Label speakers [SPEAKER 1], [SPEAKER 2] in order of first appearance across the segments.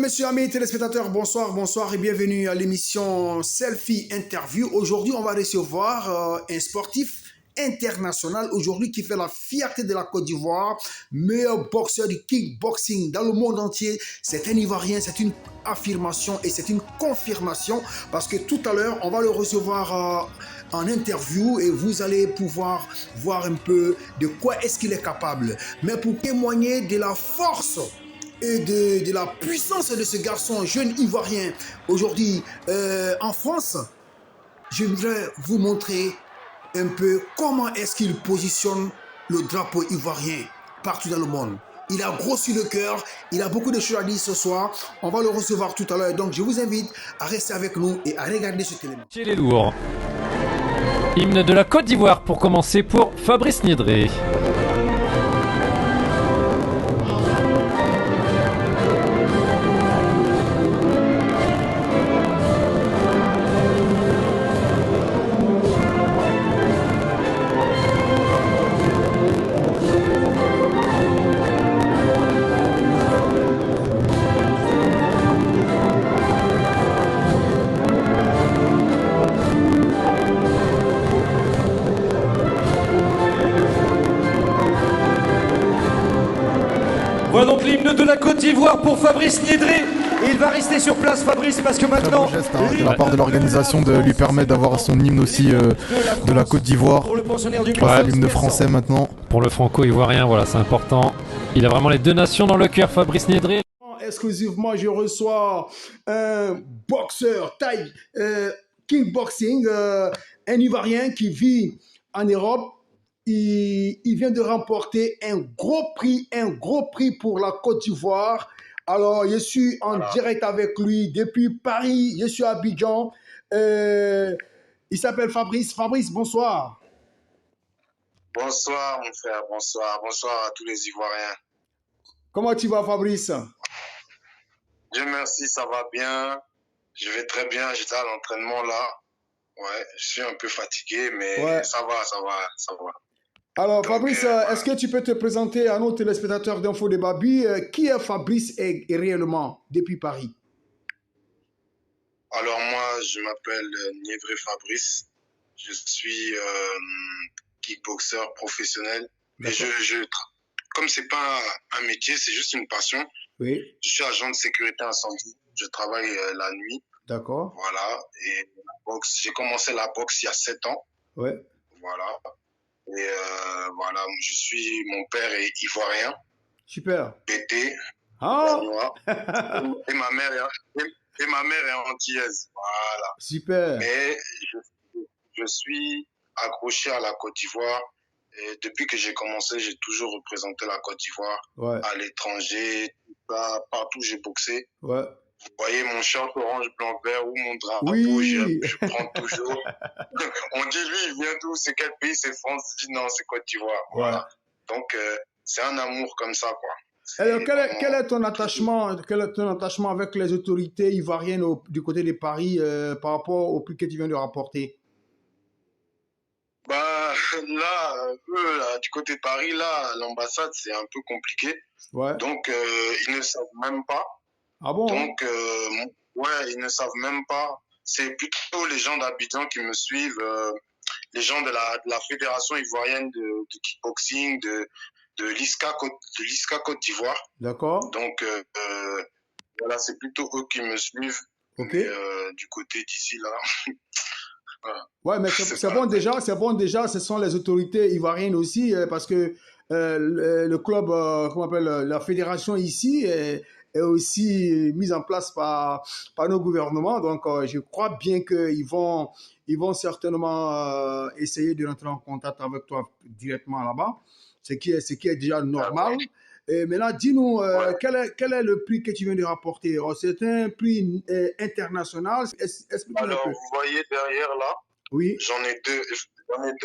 [SPEAKER 1] messieurs, amis téléspectateurs, bonsoir, bonsoir et bienvenue à l'émission Selfie Interview. Aujourd'hui, on va recevoir un sportif international aujourd'hui qui fait la fierté de la Côte d'Ivoire, meilleur boxeur du kickboxing dans le monde entier. C'est un Ivoirien, c'est une affirmation et c'est une confirmation parce que tout à l'heure, on va le recevoir en interview et vous allez pouvoir voir un peu de quoi est-ce qu'il est capable. Mais pour témoigner de la force et de la puissance de ce garçon jeune ivoirien aujourd'hui en France, je voudrais vous montrer un peu comment est-ce qu'il positionne le drapeau ivoirien partout dans le monde. Il a grossi le cœur, il a beaucoup de choses à dire ce soir. On va le recevoir tout à l'heure, donc je vous invite à rester avec nous et à regarder cet élément.
[SPEAKER 2] Chez les lourds. Hymne de la Côte d'Ivoire pour commencer pour Fabrice Niedré. Voilà donc l'hymne de la Côte d'Ivoire pour Fabrice Niedré. Il va rester sur place, Fabrice, parce que maintenant...
[SPEAKER 3] Très beau geste de la part de l'organisation de lui permettre d'avoir son hymne aussi de la Côte d'Ivoire. Ouais, l'hymne français maintenant.
[SPEAKER 2] Pour le franco-ivoirien, voilà, c'est important. Il a vraiment les deux nations dans le cœur, Fabrice Niedré.
[SPEAKER 1] Exclusivement, je reçois un boxeur taille kickboxing, un Ivoirien qui vit en Europe. Il vient de remporter un gros prix pour la Côte d'Ivoire. Alors, je suis en direct avec lui depuis Paris. Je suis à Abidjan. Il s'appelle Fabrice. Fabrice, bonsoir.
[SPEAKER 4] Bonsoir, mon frère. Bonsoir. Bonsoir à tous les Ivoiriens.
[SPEAKER 1] Comment tu vas, Fabrice?
[SPEAKER 4] Dieu merci, ça va bien. Je vais très bien. J'étais à l'entraînement là. Ouais, je suis un peu fatigué, mais ça va.
[SPEAKER 1] Alors, Fabrice, est-ce que tu peux te présenter à nos téléspectateurs d'Info de Babi? Qui est Fabrice et réellement depuis Paris?
[SPEAKER 4] Alors, moi, je m'appelle Niedré Fabrice. Je suis kickboxer professionnel. Et comme c'est pas un métier, c'est juste une passion.
[SPEAKER 1] Oui. Je
[SPEAKER 4] suis agent de sécurité incendie. Je travaille la nuit.
[SPEAKER 1] D'accord.
[SPEAKER 4] Voilà. Et la boxe, j'ai commencé la boxe il y a 7 ans.
[SPEAKER 1] Ouais.
[SPEAKER 4] Voilà. Et voilà, mon père est ivoirien.
[SPEAKER 1] Super.
[SPEAKER 4] Bété.
[SPEAKER 1] Ah.
[SPEAKER 4] Et ma mère est antillaise. Voilà.
[SPEAKER 1] Super.
[SPEAKER 4] Mais je suis accroché à la Côte d'Ivoire. Et depuis que j'ai commencé, j'ai toujours représenté la Côte d'Ivoire à l'étranger, partout où j'ai boxé.
[SPEAKER 1] Ouais.
[SPEAKER 4] Vous voyez mon short orange, blanc, vert ou mon drapeau, je prends toujours. On dit, lui, il vient d'où? C'est quel pays? C'est France? Je dis, non, c'est Côte d'Ivoire.
[SPEAKER 1] Ouais.
[SPEAKER 4] Voilà. Donc, c'est un amour comme ça, quoi.
[SPEAKER 1] Alors, quel est ton attachement avec les autorités ivoiriennes du côté de Paris par rapport au prix que tu viens de rapporter?
[SPEAKER 4] Bah, là, du côté de Paris, là, l'ambassade, c'est un peu compliqué. Ouais. Donc, ils ne savent même pas.
[SPEAKER 1] Ah bon?
[SPEAKER 4] Donc, ils ne savent même pas. C'est plutôt les gens d'Abidjan qui me suivent, les gens de la Fédération ivoirienne de kickboxing, de l'ISCA Côte d'Ivoire.
[SPEAKER 1] D'accord.
[SPEAKER 4] Donc, voilà, c'est plutôt eux qui me suivent.
[SPEAKER 1] Ok.
[SPEAKER 4] Mais, du côté d'ici, là...
[SPEAKER 1] Voilà. Ouais, mais c'est bon déjà, ce sont les autorités ivoiriennes aussi, parce que le club, comment on appelle, la fédération ici est aussi mise en place par nos gouvernements. Donc, je crois bien qu'ils vont certainement essayer de rentrer en contact avec toi directement là-bas, ce qui est déjà normal. Et maintenant, dis-nous, quel est le prix que tu viens de rapporter? C'est un prix international.
[SPEAKER 4] Alors, vous voyez derrière là,
[SPEAKER 1] oui.
[SPEAKER 4] J'en ai deux,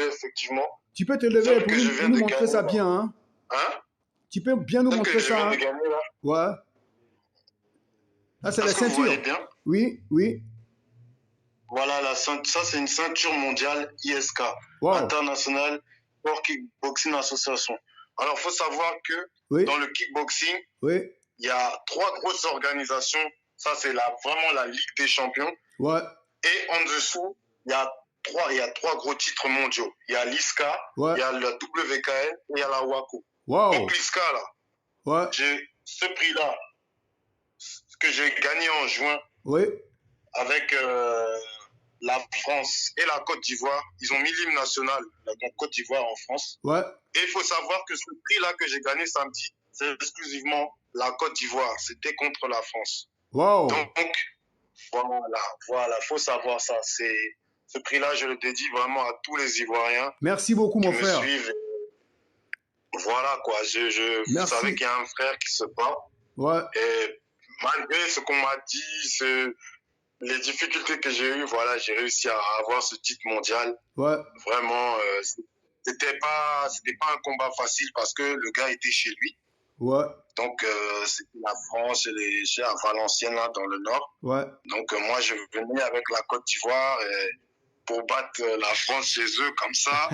[SPEAKER 4] effectivement.
[SPEAKER 1] Tu peux te lever pour nous montrer ça bien. Hein? Tu peux bien nous montrer ça.
[SPEAKER 4] Gagner, là.
[SPEAKER 1] Ouais. Là, c'est la ceinture.
[SPEAKER 4] Vous voyez bien?
[SPEAKER 1] Oui.
[SPEAKER 4] Voilà, ça, c'est une ceinture mondiale ISK, International Sport Kickboxing Association. Alors, il faut savoir que dans le kickboxing, il y a 3 grosses organisations. Ça, c'est vraiment la Ligue des Champions.
[SPEAKER 1] Ouais.
[SPEAKER 4] Et en dessous, il y a 3 gros titres mondiaux. Il y a l'ISCA,
[SPEAKER 1] Ouais.
[SPEAKER 4] il y a la WKN et il y a la WACO.
[SPEAKER 1] Wow.
[SPEAKER 4] Donc l'ISCA, là,
[SPEAKER 1] Ouais.
[SPEAKER 4] j'ai ce prix-là que j'ai gagné en juin
[SPEAKER 1] Oui.
[SPEAKER 4] avec la France et la Côte d'Ivoire. Ils ont mis l'hymne national, donc Côte d'Ivoire en France.
[SPEAKER 1] Ouais.
[SPEAKER 4] Et il faut savoir que ce prix-là que j'ai gagné samedi, c'est exclusivement la Côte d'Ivoire. C'était contre la France.
[SPEAKER 1] Wow.
[SPEAKER 4] Donc, voilà, faut savoir ça. Ce prix-là, je le dédie vraiment à tous les Ivoiriens.
[SPEAKER 1] Merci beaucoup, mon frère.
[SPEAKER 4] Qui me suivent. Voilà, quoi. Vous savez qu'il y a un frère qui se bat.
[SPEAKER 1] Ouais.
[SPEAKER 4] Et malgré ce qu'on m'a dit, les difficultés que j'ai eues, voilà, j'ai réussi à avoir ce titre mondial.
[SPEAKER 1] Ouais.
[SPEAKER 4] Vraiment, c'était pas un combat facile parce que le gars était chez lui.
[SPEAKER 1] Ouais.
[SPEAKER 4] Donc, c'était la France, chez à Valenciennes, là, dans le nord.
[SPEAKER 1] Ouais.
[SPEAKER 4] Donc, moi, je venais avec la Côte d'Ivoire pour battre la France chez eux, comme ça.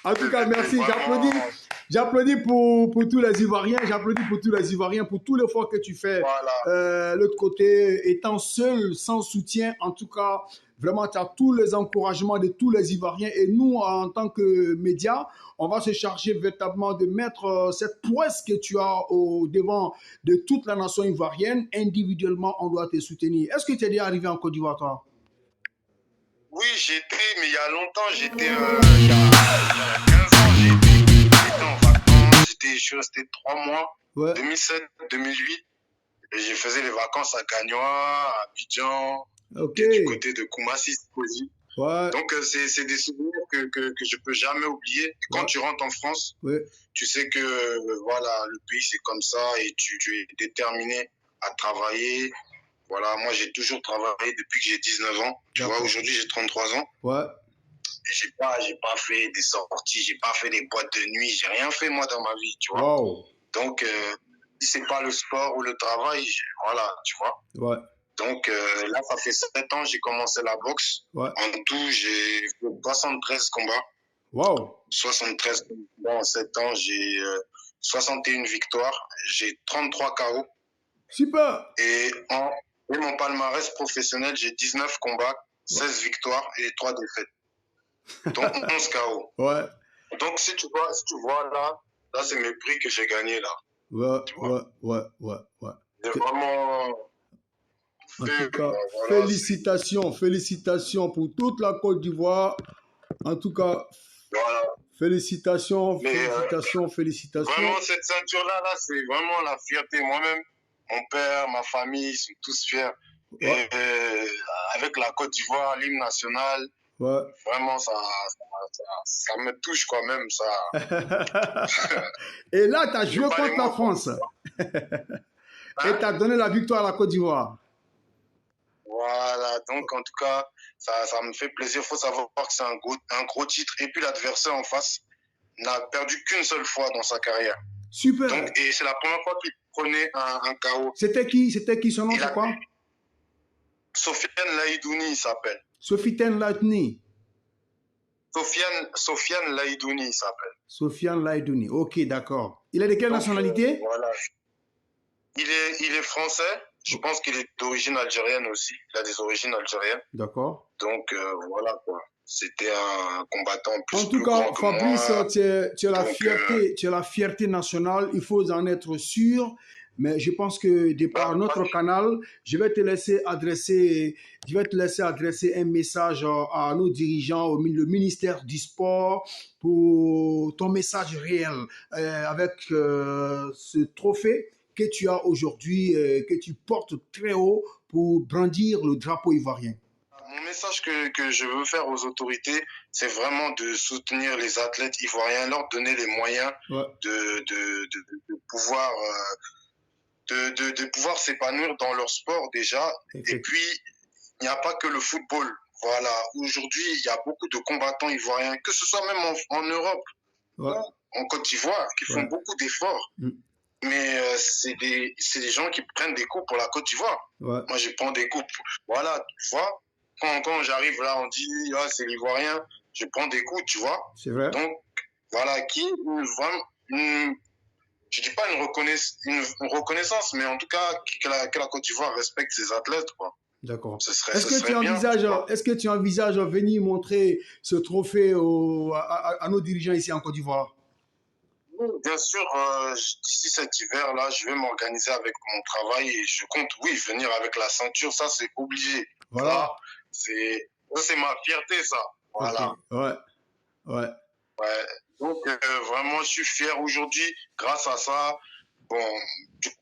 [SPEAKER 1] En tout cas, merci. Vraiment... J'applaudis pour tous les Ivoiriens. J'applaudis pour tous les Ivoiriens, pour tout l'effort que tu fais.
[SPEAKER 4] Voilà.
[SPEAKER 1] L'autre côté, étant seul, sans soutien, en tout cas, vraiment, tu as tous les encouragements de tous les Ivoiriens. Et nous, en tant que médias, on va se charger véritablement de mettre cette prouesse que tu as au devant de toute la nation ivoirienne. Individuellement, on doit te soutenir. Est-ce que tu es déjà arrivé en Côte d'Ivoire, toi?
[SPEAKER 4] Oui, j'étais, mais il y a longtemps, j'étais, il y a 15 ans, j'étais en vacances, je suis resté 3 mois, ouais. 2007, 2008, et je faisais les vacances à Gagnoa, à Abidjan, du côté de Koumassi, Sikosi.
[SPEAKER 1] Ouais.
[SPEAKER 4] Donc, c'est des souvenirs que je peux jamais oublier. Quand tu rentres en France, tu sais que, voilà, le pays, c'est comme ça, et tu es déterminé à travailler. Voilà, moi, j'ai toujours travaillé depuis que j'ai 19 ans. Tu vois, aujourd'hui, j'ai 33 ans.
[SPEAKER 1] Ouais.
[SPEAKER 4] Et j'ai pas fait des sorties, j'ai pas fait des boîtes de nuit, j'ai rien fait, moi, dans ma vie, tu vois.
[SPEAKER 1] Wow.
[SPEAKER 4] Donc, si c'est pas le sport ou le travail, voilà, tu vois.
[SPEAKER 1] Ouais.
[SPEAKER 4] Donc, là, ça fait 7 ans, j'ai commencé la boxe.
[SPEAKER 1] Ouais.
[SPEAKER 4] En tout, j'ai fait 73 combats.
[SPEAKER 1] Wow.
[SPEAKER 4] 73 combats en 7 ans, j'ai 61 victoires, j'ai 33 KO.
[SPEAKER 1] Super.
[SPEAKER 4] Et mon palmarès professionnel, j'ai 19 combats, 16 victoires et 3 défaites. Donc 11 KO.
[SPEAKER 1] Ouais.
[SPEAKER 4] Donc si tu vois là c'est mes prix que j'ai gagnés là.
[SPEAKER 1] Ouais.
[SPEAKER 4] C'est vraiment...
[SPEAKER 1] En tout cas, félicitations pour toute la Côte d'Ivoire. En tout cas,
[SPEAKER 4] voilà.
[SPEAKER 1] Félicitations.
[SPEAKER 4] Vraiment, cette ceinture-là, c'est vraiment la fierté. Moi-même, mon père, ma famille, ils sont tous fiers. Ouais. Et avec la Côte d'Ivoire, l'hymne national, vraiment, ça me touche quand même. Ça.
[SPEAKER 1] Et là, tu as joué contre la France. Et tu as donné la victoire à la Côte d'Ivoire.
[SPEAKER 4] Voilà, donc en tout cas, ça me fait plaisir. Il faut savoir que c'est un gros titre. Et puis l'adversaire en face n'a perdu qu'une seule fois dans sa carrière.
[SPEAKER 1] Super.
[SPEAKER 4] Donc, et c'est la première fois qu'il prenait un KO.
[SPEAKER 1] C'était qui son nom, c'est quoi?
[SPEAKER 4] Sofiane Laïdouni, il s'appelle.
[SPEAKER 1] Sofiane Laïdouni.
[SPEAKER 4] Sofiane Laïdouni, il s'appelle.
[SPEAKER 1] Sofiane Laïdouni, ok, d'accord. Il est de quelle nationalité?
[SPEAKER 4] Voilà. Il est français. Je pense qu'il est d'origine algérienne aussi. Il a des origines algériennes.
[SPEAKER 1] D'accord.
[SPEAKER 4] Donc, voilà quoi. C'était un combattant plus.
[SPEAKER 1] En tout cas, Fabrice, tu as la fierté nationale. Il faut en être sûr. Mais je pense que par notre canal, je vais te laisser adresser un message à nos dirigeants, le ministère du Sport, pour ton message réel avec ce trophée que tu as aujourd'hui, que tu portes très haut pour brandir le drapeau ivoirien.
[SPEAKER 4] Mon message que je veux faire aux autorités, c'est vraiment de soutenir les athlètes ivoiriens, leur donner les moyens de pouvoir s'épanouir dans leur sport déjà. Et puis, il n'y a pas que le football. Voilà. Aujourd'hui, il y a beaucoup de combattants ivoiriens, que ce soit même en Europe ou en Côte d'Ivoire, qui font beaucoup d'efforts. Mais c'est des gens qui prennent des coups pour la Côte d'Ivoire. Moi, je prends des coups. Voilà, tu vois. Quand j'arrive là, on dit c'est l'Ivoirien. Je prends des coups, tu vois.
[SPEAKER 1] C'est vrai.
[SPEAKER 4] Donc, voilà, je dis pas une reconnaissance, mais en tout cas que la Côte d'Ivoire respecte ses athlètes, quoi.
[SPEAKER 1] D'accord.
[SPEAKER 4] Est-ce
[SPEAKER 1] que tu envisages venir montrer ce trophée à nos dirigeants ici en Côte d'Ivoire?
[SPEAKER 4] Bien sûr, d'ici cet hiver-là, je vais m'organiser avec mon travail et je compte, oui, venir avec la ceinture, ça c'est obligé.
[SPEAKER 1] Voilà.
[SPEAKER 4] C'est ma fierté, ça. Voilà.
[SPEAKER 1] Okay. Ouais.
[SPEAKER 4] Donc, vraiment, je suis fier aujourd'hui grâce à ça. Bon,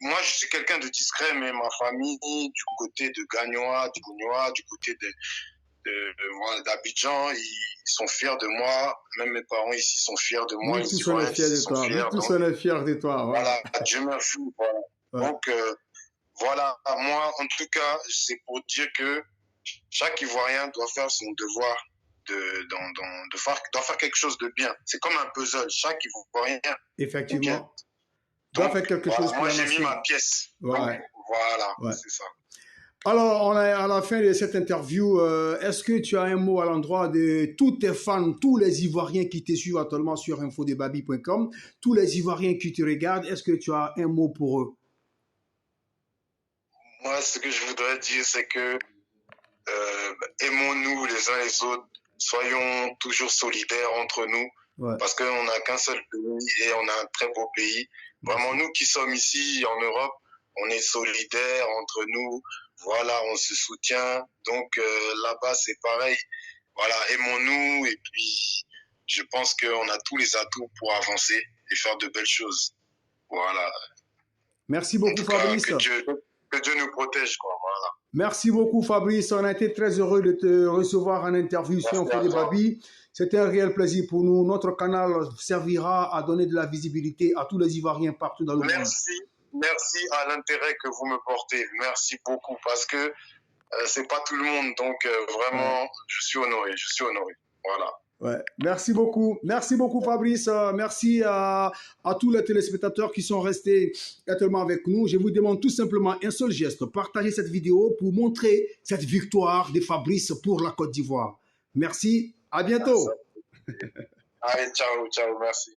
[SPEAKER 4] moi, je suis quelqu'un de discret, mais ma famille, du côté de Gagnoa, du Gougnois, du côté d'Abidjan, ils sont fiers de moi. Même mes parents ici sont fiers de moi.
[SPEAKER 1] Oui, tous on est fiers de toi. Tous on est fiers de toi.
[SPEAKER 4] Voilà, Dieu merci. Voilà. Ouais. Donc, voilà, moi, en tout cas, c'est pour dire que chaque Ivoirien doit faire son devoir de faire quelque chose de bien. C'est comme un puzzle. Chaque Ivoirien.
[SPEAKER 1] Effectivement. Doit faire quelque chose.
[SPEAKER 4] Moi, j'ai mis ma pièce.
[SPEAKER 1] Ouais.
[SPEAKER 4] Voilà, c'est ça.
[SPEAKER 1] Alors, on est à la fin de cette interview. Est-ce que tu as un mot à l'endroit de tous tes fans, tous les Ivoiriens qui te suivent actuellement sur infodebabi.com, tous les Ivoiriens qui te regardent, est-ce que tu as un mot pour eux?
[SPEAKER 4] Moi, ce que je voudrais dire, c'est que aimons-nous les uns les autres, soyons toujours solidaires entre nous, parce qu'on n'a qu'un seul pays et on a un très beau pays. Vraiment, nous qui sommes ici en Europe, on est solidaires entre nous. Voilà, on se soutient. Donc là-bas, c'est pareil. Voilà, aimons-nous et puis je pense qu'on a tous les atouts pour avancer et faire de belles choses. Voilà.
[SPEAKER 1] Merci beaucoup, Fabrice.
[SPEAKER 4] Que Dieu nous protège, quoi. Voilà.
[SPEAKER 1] Merci beaucoup, Fabrice. On a été très heureux de te recevoir en interview sur InfoDébabi. C'était un réel plaisir pour nous. Notre canal servira à donner de la visibilité à tous les Ivoiriens partout dans le monde.
[SPEAKER 4] Merci à l'intérêt que vous me portez. Merci beaucoup parce que c'est pas tout le monde. Donc vraiment, je suis honoré. Voilà.
[SPEAKER 1] Ouais. Merci beaucoup Fabrice. Merci à tous les téléspectateurs qui sont restés actuellement avec nous. Je vous demande tout simplement un seul geste. Partagez cette vidéo pour montrer cette victoire de Fabrice pour la Côte d'Ivoire. Merci. À bientôt.
[SPEAKER 4] Allez, ciao, merci.